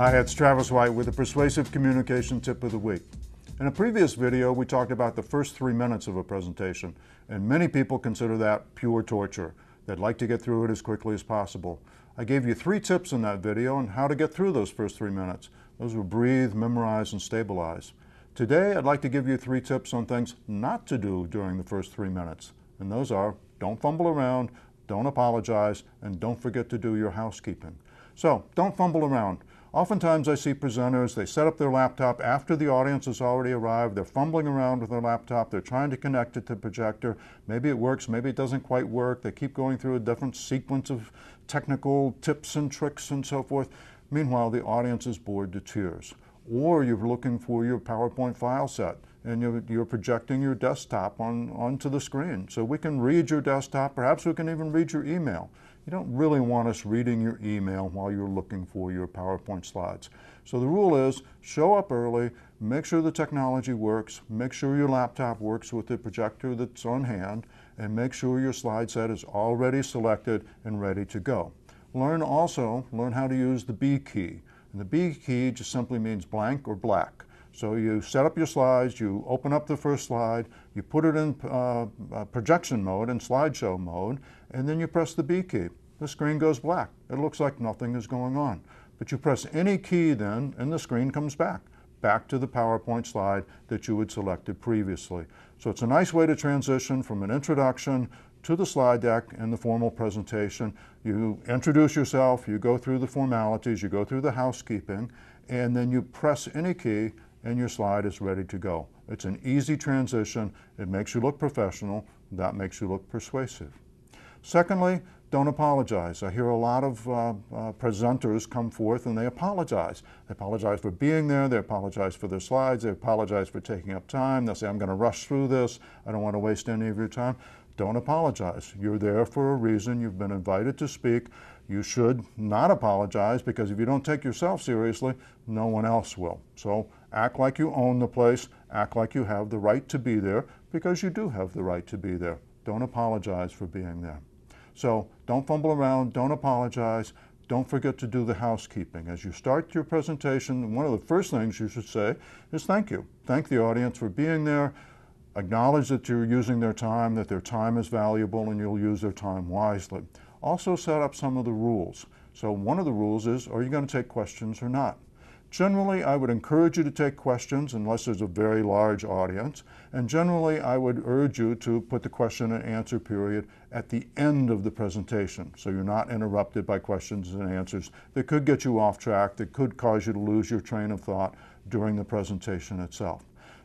Hi, it's Travis White with the Persuasive Communication Tip of the Week. In a previous video, we talked about the first 3 minutes of a presentation, and many people consider that pure torture. They'd like to get through it as quickly as possible. I gave you 3 tips in that video on how to get through those first 3 minutes. Those were breathe, memorize, and stabilize. Today, I'd like to give you 3 tips on things not to do during the first 3 minutes. And those are, don't fumble around, don't apologize, and don't forget to do your housekeeping. So, don't fumble around. Oftentimes I see presenters, they set up their laptop after the audience has already arrived. They're fumbling around with their laptop. They're trying to connect it to the projector. Maybe it works, maybe it doesn't quite work. They keep going through a different sequence of technical tips and tricks and so forth. Meanwhile, the audience is bored to tears. Or you're looking for your PowerPoint file set and you're projecting your desktop onto the screen. So we can read your desktop, perhaps we can even read your email. You don't really want us reading your email while you're looking for your PowerPoint slides. So the rule is, show up early, make sure the technology works, make sure your laptop works with the projector that's on hand, and make sure your slide set is already selected and ready to go. Learn how to use the B key. And the B key just simply means blank or black. So you set up your slides, you open up the first slide, you put it in projection mode and slideshow mode, and then you press the B key. The screen goes black. It looks like nothing is going on. But you press any key then, and the screen comes back to the PowerPoint slide that you had selected previously. So it's a nice way to transition from an introduction to the slide deck and the formal presentation. You introduce yourself, you go through the formalities, you go through the housekeeping, and then you press any key and your slide is ready to go. It's an easy transition. It makes you look professional. That makes you look persuasive. Secondly, don't apologize. I hear a lot of presenters come forth and they apologize. They apologize for being there. They apologize for their slides. They apologize for taking up time. They'll say, I'm going to rush through this. I don't want to waste any of your time. Don't apologize. You're there for a reason. You've been invited to speak. You should not apologize, because if you don't take yourself seriously, no one else will. So act like you own the place. Act like you have the right to be there, because you do have the right to be there. Don't apologize for being there. So don't fumble around, don't apologize, don't forget to do the housekeeping. As you start your presentation, one of the first things you should say is thank you. Thank the audience for being there. Acknowledge that you're using their time, that their time is valuable and you'll use their time wisely. Also set up some of the rules. So one of the rules is, are you going to take questions or not? Generally, I would encourage you to take questions unless there's a very large audience. And generally, I would urge you to put the question and answer period at the end of the presentation, so you're not interrupted by questions and answers that could get you off track, that could cause you to lose your train of thought during the presentation itself.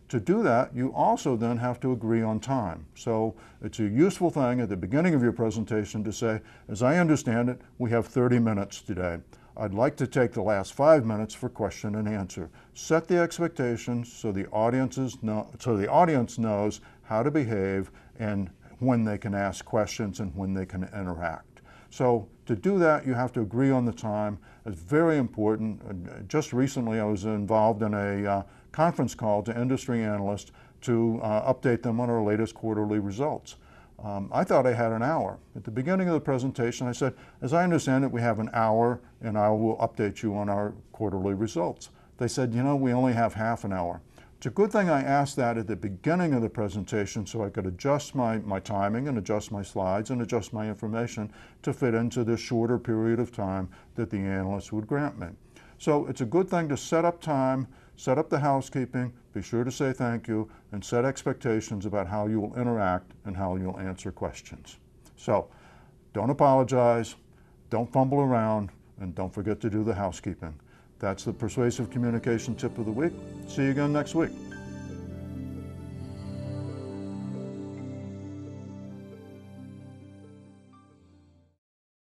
To do that, you also then have to agree on time. So it's a useful thing at the beginning of your presentation to say, as I understand it, we have 30 minutes today. I'd like to take the last 5 minutes for question and answer. Set the expectations so the audience knows how to behave and when they can ask questions and when they can interact. So to do that, you have to agree on the time. It's very important. Just recently, I was involved in a conference call to industry analysts to update them on our latest quarterly results. I thought I had an hour. At the beginning of the presentation, I said, as I understand it, we have an hour and I will update you on our quarterly results. They said, you know, we only have half an hour. It's a good thing I asked that at the beginning of the presentation so I could adjust my timing and adjust my slides and adjust my information to fit into this shorter period of time that the analysts would grant me. So it's a good thing to set up time, set up the housekeeping, be sure to say thank you, and set expectations about how you will interact and how you'll answer questions. So don't apologize, don't fumble around, and don't forget to do the housekeeping. That's the Persuasive Communication Tip of the Week. See you again next week.